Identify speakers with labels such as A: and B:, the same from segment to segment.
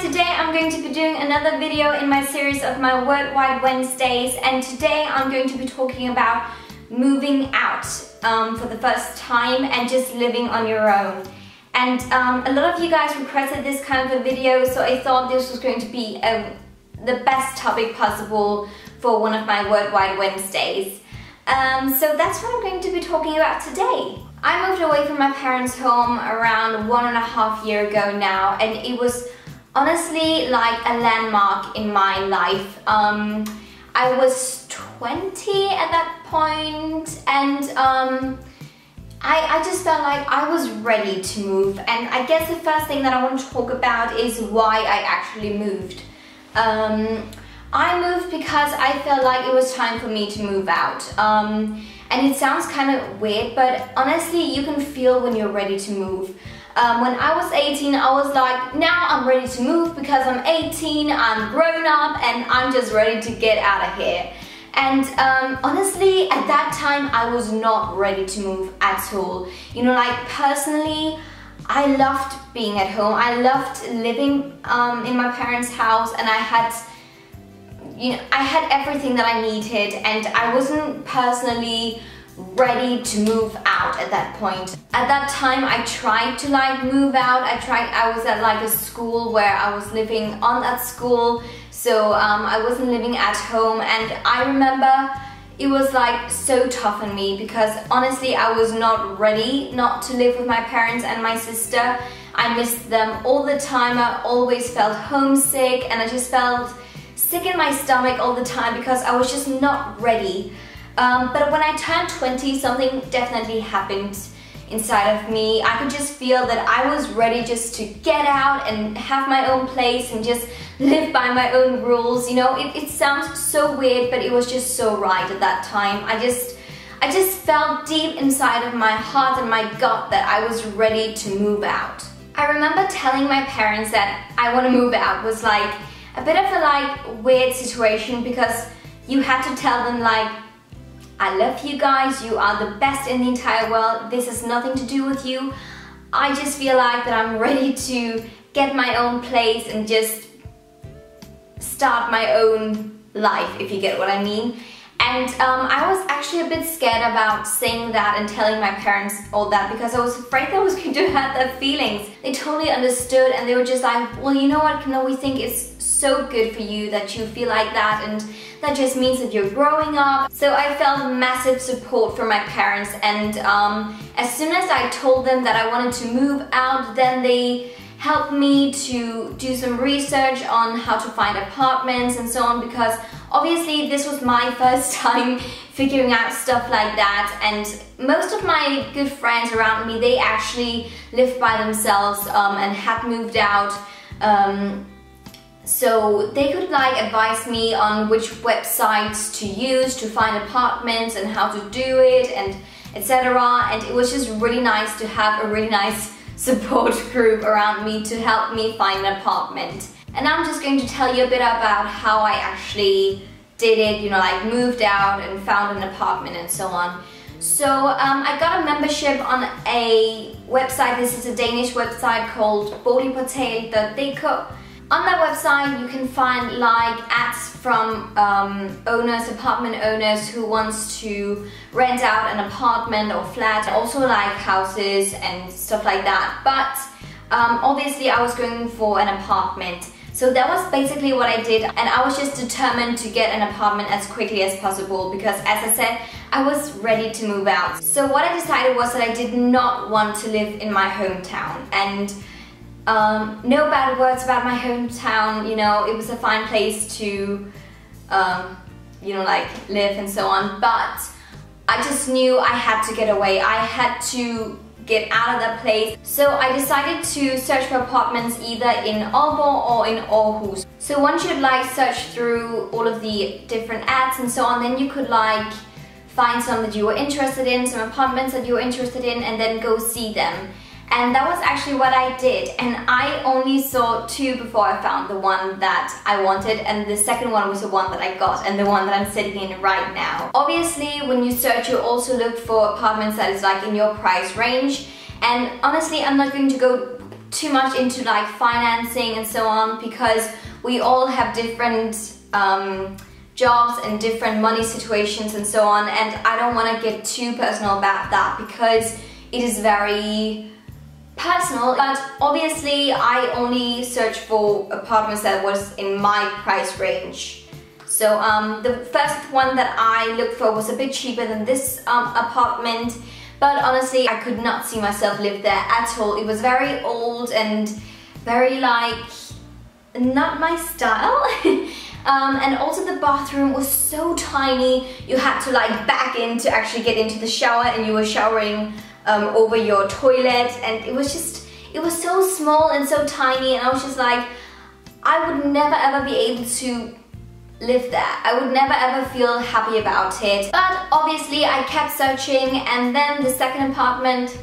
A: guys, today I'm going to be doing another video in my series of my Wordwide Wednesdays, and today I'm going to be talking about moving out for the first time and just living on your own. And a lot of you guys requested this kind of a video, so I thought this was going to be the best topic possible for one of my Wordwide Wednesdays. So that's what I'm going to be talking about today. I moved away from my parents' home around 1.5 years ago now, and it was honestly like a landmark in my life. I was 20 at that point, and I just felt like I was ready to move. And I guess the first thing that I want to talk about is why I actually moved. I moved because I felt like it was time for me to move out. And it sounds kind of weird, but honestly, you can feel when you're ready to move. When I was 18, I was like, now I'm ready to move because I'm 18, I'm grown up, and I'm just ready to get out of here. And honestly, at that time, I was not ready to move at all. You know, like personally, I loved being at home. I loved living in my parents' house, and I had everything that I needed, and I wasn't personally ready to move out at that point. At that time, I tried to like move out. I was at like a school where I was living on that school, so I wasn't living at home, and I remember it was like so tough on me because honestly I was not ready not to live with my parents and my sister. I missed them all the time. I always felt homesick, and I just felt sick in my stomach all the time because I was just not ready. But when I turned 20, something definitely happened inside of me. I could just feel that I was ready just to get out and have my own place and just live by my own rules. You know, it sounds so weird, but it was just so right at that time. I just felt deep inside of my heart and my gut that I was ready to move out. I remember telling my parents that I want to move out was like a bit of a like weird situation because you had to tell them like, I love you guys, you are the best in the entire world, this has nothing to do with you. I just feel like that I'm ready to get my own place and just start my own life, if you get what I mean. And I was actually a bit scared about saying that and telling my parents all that because I was afraid that I was going to hurt their feelings. They totally understood, and they were just like, well, you know what, Camilla, we think it's so good for you that you feel like that, and that just means that you're growing up. So I felt massive support from my parents, and as soon as I told them that I wanted to move out, then they helped me to do some research on how to find apartments and so on, because obviously this was my first time figuring out stuff like that, and most of my good friends around me, they actually lived by themselves and had moved out, so they could like advise me on which websites to use to find apartments and how to do it and etc. And it was just really nice to have a really nice support group around me to help me find an apartment. And I'm just going to tell you a bit about how I actually did it, you know, like moved out and found an apartment and so on. So I got a membership on a website. This is a Danish website called boligportal.dk. On that website you can find like ads from owners, apartment owners who wants to rent out an apartment or flat, also like houses and stuff like that. But obviously I was going for an apartment. So that was basically what I did, and I was just determined to get an apartment as quickly as possible because, as I said, I was ready to move out. So what I decided was that I did not want to live in my hometown, and no bad words about my hometown, you know, it was a fine place to, you know, like live and so on, but I just knew I had to get away. I had to get out of that place. So I decided to search for apartments either in Aalborg or in Aarhus. So once you'd like search through all of the different ads and so on, then you could like find some that you were interested in, some apartments that you were interested in, and then go see them. And that was actually what I did, and I only saw 2 before I found the one that I wanted, and the second one was the one that I got and the one that I'm sitting in right now. Obviously when you search you also look for apartments that is like in your price range, and honestly I'm not going to go too much into like financing and so on, because we all have different jobs and different money situations and so on, and I don't want to get too personal about that because it is very personal. But obviously I only searched for apartments that was in my price range. So the first one that I looked for was a bit cheaper than this apartment, but honestly I could not see myself live there at all. It was very old and very like not my style. And also the bathroom was so tiny, you had to like back in to actually get into the shower, and you were showering over your toilet, and it was so small and so tiny, and I was just like, I would never ever be able to live there. I would never ever feel happy about it. But obviously I kept searching, and then the second apartment,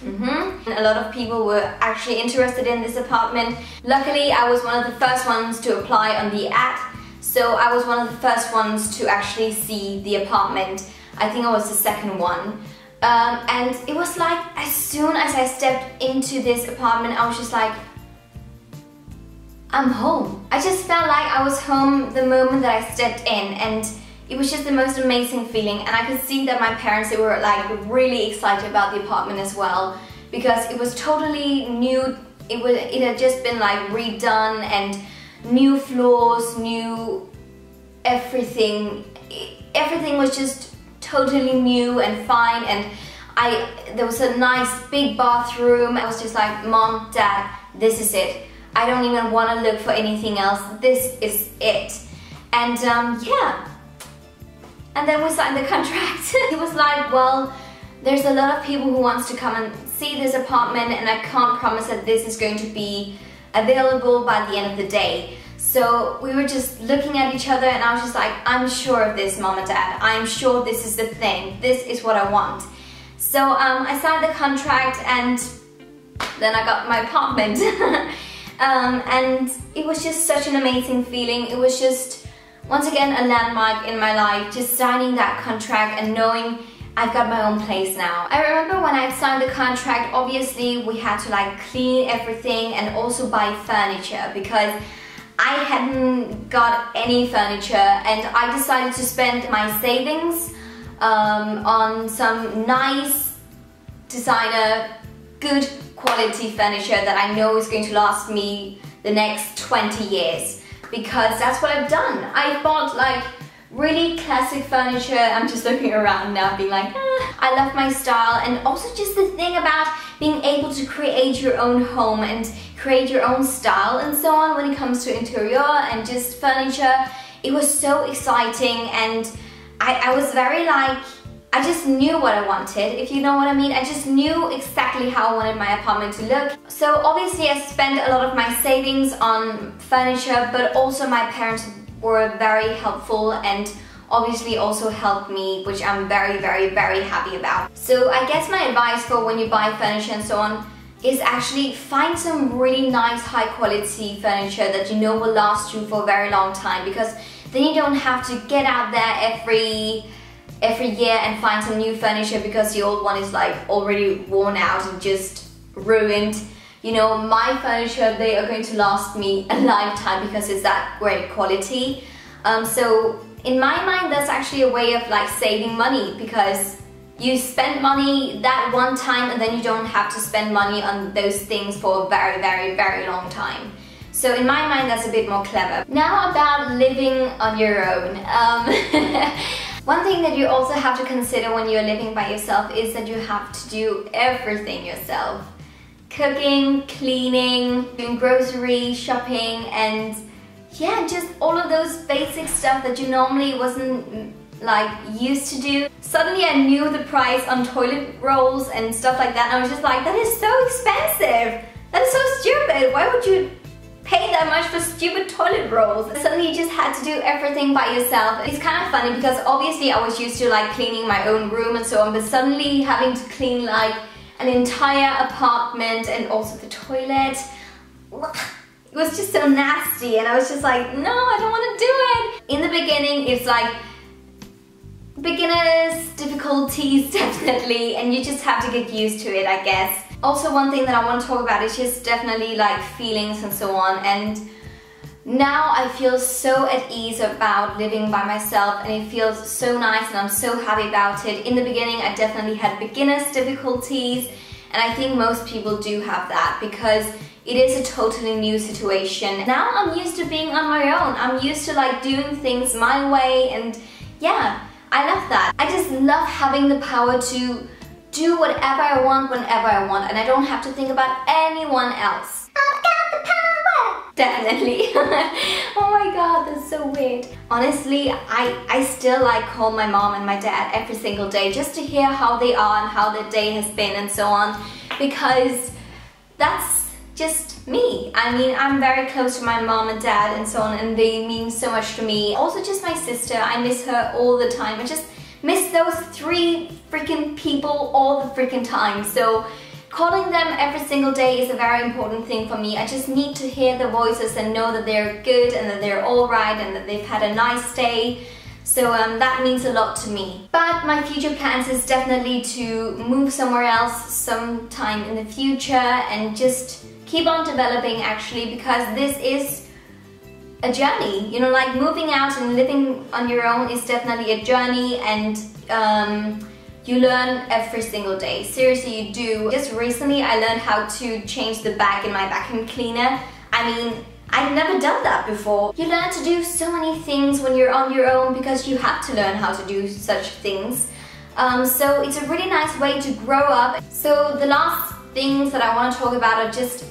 A: a lot of people were actually interested in this apartment. Luckily I was one of the first ones to apply on the ad, so I was one of the first ones to actually see the apartment. I think I was the second one. And it was like, as soon as I stepped into this apartment, I was just like, I'm home. I just felt like I was home the moment that I stepped in, and it was just the most amazing feeling. And I could see that my parents, they were like really excited about the apartment as well, because it was totally new. It had just been like redone, and new floors, new everything. Everything was just totally new and fine, and there was a nice big bathroom. I was just like, Mom, Dad, this is it. I don't even want to look for anything else. This is it. And yeah. And then we signed the contract. It was like, well, there's a lot of people who wants to come and see this apartment, and I can't promise that this is going to be available by the end of the day. So we were just looking at each other, and I was just like, I'm sure of this, Mom and Dad. I'm sure this is the thing. This is what I want. So I signed the contract, and then I got my apartment. And it was just such an amazing feeling. It was just, once again, a landmark in my life, just signing that contract and knowing I've got my own place now. I remember when I signed the contract, obviously we had to like clean everything and also buy furniture, because I hadn't got any furniture, and I decided to spend my savings on some nice designer, good quality furniture that I know is going to last me the next 20 years, because that's what I've done. I bought like really classic furniture. I'm just looking around now being like, I love my style, and also just the thing about being able to create your own home and create your own style and so on when it comes to interior and just furniture. It was so exciting, and I was very like, I just knew what I wanted, if you know what I mean. I just knew exactly how I wanted my apartment to look. So obviously I spent a lot of my savings on furniture, but also my parents were very helpful and obviously also helped me, which I'm very, very, very happy about. So I guess my advice for when you buy furniture and so on is actually find some really nice high quality furniture that you know will last you for a very long time, because then you don't have to get out there every year and find some new furniture because the old one is like already worn out and just ruined. You know, my furniture, they are going to last me a lifetime because it's that great quality. So in my mind, that's actually a way of like saving money, because you spend money that one time and then you don't have to spend money on those things for a very, very, very long time. So in my mind, that's a bit more clever. Now about living on your own. One thing that you also have to consider when you're living by yourself is that you have to do everything yourself. Cooking, cleaning, doing grocery shopping, and yeah, just all of those basic stuff that you normally wasn't like used to do. Suddenly I knew the price on toilet rolls and stuff like that, and I was just like, that is so expensive. That is so stupid. Why would you pay that much for stupid toilet rolls? Suddenly you just had to do everything by yourself. It's kind of funny because obviously I was used to like cleaning my own room and so on, but suddenly having to clean like an entire apartment and also the toilet, it was just so nasty, and I was just like, no, I don't want to do it. In the beginning, it's like beginners, difficulties definitely, and you just have to get used to it, I guess. Also, one thing that I want to talk about is just definitely like feelings and so on. And now I feel so at ease about living by myself, and it feels so nice and I'm so happy about it. In the beginning, I definitely had beginner's difficulties, and I think most people do have that because it is a totally new situation. Now I'm used to being on my own. I'm used to like doing things my way, and yeah, I love that. I just love having the power to do whatever I want whenever I want, and I don't have to think about anyone else. I've got the power! Definitely. Oh my god, that's so weird. Honestly, I still like call my mom and my dad every single day just to hear how they are and how their day has been and so on, because that's just me. I mean, I'm very close to my mom and dad and so on, and they mean so much to me. Also just my sister, I miss her all the time. I just miss those 3 freaking people all the freaking time. So calling them every single day is a very important thing for me. I just need to hear their voices and know that they're good and that they're all right and that they've had a nice day. So that means a lot to me. But my future plans is definitely to move somewhere else sometime in the future and just keep on developing, actually, because this is a journey. You know, like moving out and living on your own is definitely a journey, and you learn every single day. Seriously, you do. Just recently I learned how to change the bag in my vacuum cleaner. I mean, I've never done that before. You learn to do so many things when you're on your own because you have to learn how to do such things. So it's a really nice way to grow up. So the last things that I want to talk about are just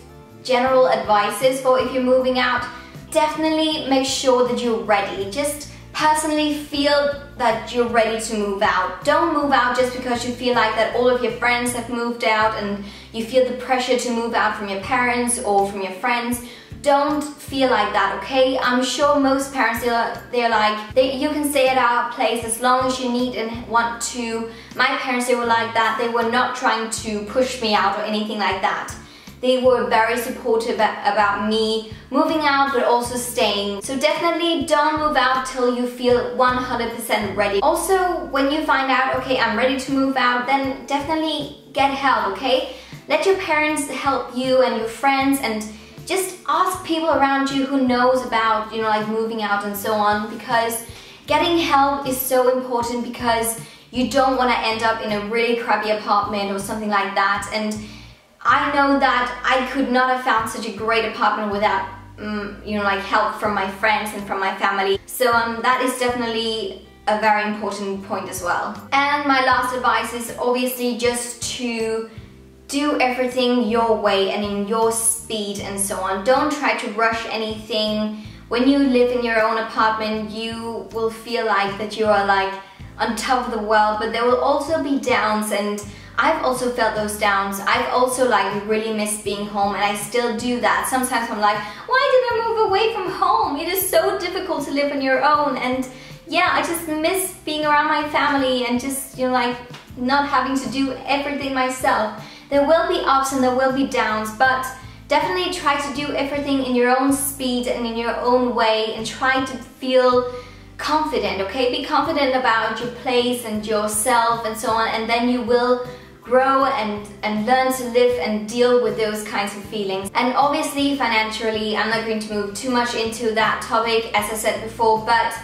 A: general advices for if you're moving out. Definitely make sure that you're ready. Just personally feel that you're ready to move out. Don't move out just because you feel like that all of your friends have moved out and you feel the pressure to move out from your parents or from your friends. Don't feel like that, okay? I'm sure most parents, they're like, you can stay at our place as long as you need and want to. My parents, they were like that. They were not trying to push me out or anything like that. They were very supportive about me moving out, but also staying. So definitely don't move out till you feel 100% ready. Also, when you find out, okay, I'm ready to move out, then definitely get help, okay? Let your parents help you and your friends, and just ask people around you who knows about, you know, like moving out and so on, because getting help is so important, because you don't want to end up in a really crappy apartment or something like that. And I know that I could not have found such a great apartment without, you know, like help from my friends and from my family. So that is definitely a very important point as well. And my last advice is obviously just to do everything your way and in your speed and so on. Don't try to rush anything. When you live in your own apartment, you will feel like that you are like on top of the world, but there will also be downs, and I've also felt those downs. I've also like really missed being home, and I still do that. Sometimes I'm like, why did I move away from home? It is so difficult to live on your own. And yeah, I just miss being around my family and just, you know, like not having to do everything myself. There will be ups and there will be downs, but definitely try to do everything in your own speed and in your own way, and try to feel confident, okay? Be confident about your place and yourself and so on, and then you will grow and learn to live and deal with those kinds of feelings. And obviously financially, I'm not going to move too much into that topic, as I said before, but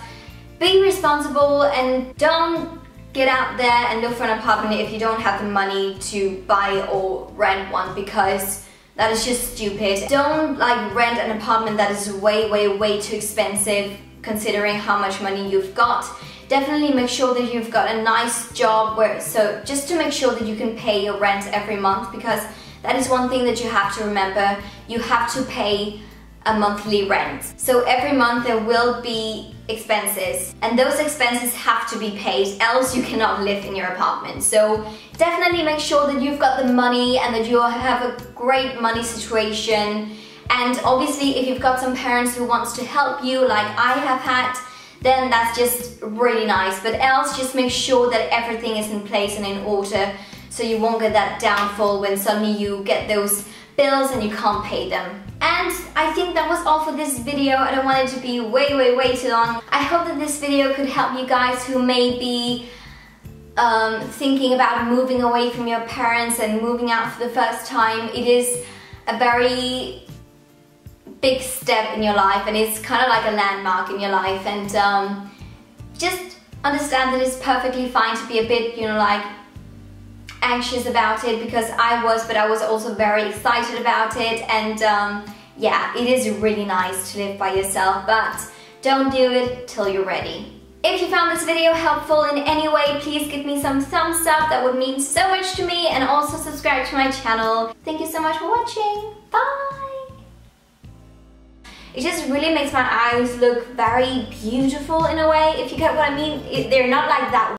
A: be responsible and don't get out there and look for an apartment if you don't have the money to buy or rent one, because that is just stupid. Don't like rent an apartment that is way too expensive considering how much money you've got. Definitely make sure that you've got a nice job so just to make sure that you can pay your rent every month, because that is one thing that you have to remember. You have to pay a monthly rent. So every month there will be expenses, and those expenses have to be paid, else you cannot live in your apartment. So definitely make sure that you've got the money and that you have a great money situation. And obviously if you've got some parents who wants to help you like I have had, then that's just really nice. But else, just make sure that everything is in place and in order, so you won't get that downfall when suddenly you get those bills and you can't pay them. And I think that was all for this video. I don't want it to be way too long. I hope that this video could help you guys who may be thinking about moving away from your parents and moving out for the first time, it is a very big step in your life, and it's kind of like a landmark in your life. And just understand that it's perfectly fine to be a bit, you know, like anxious about it, because I was, but I was also very excited about it. And yeah, it is really nice to live by yourself, but don't do it till you're ready. If you found this video helpful in any way, please give me some thumbs up. That would mean so much to me, and also subscribe to my channel. Thank you so much for watching. Bye! It just really makes my eyes look very beautiful in a way, if you get what I mean. They're not like that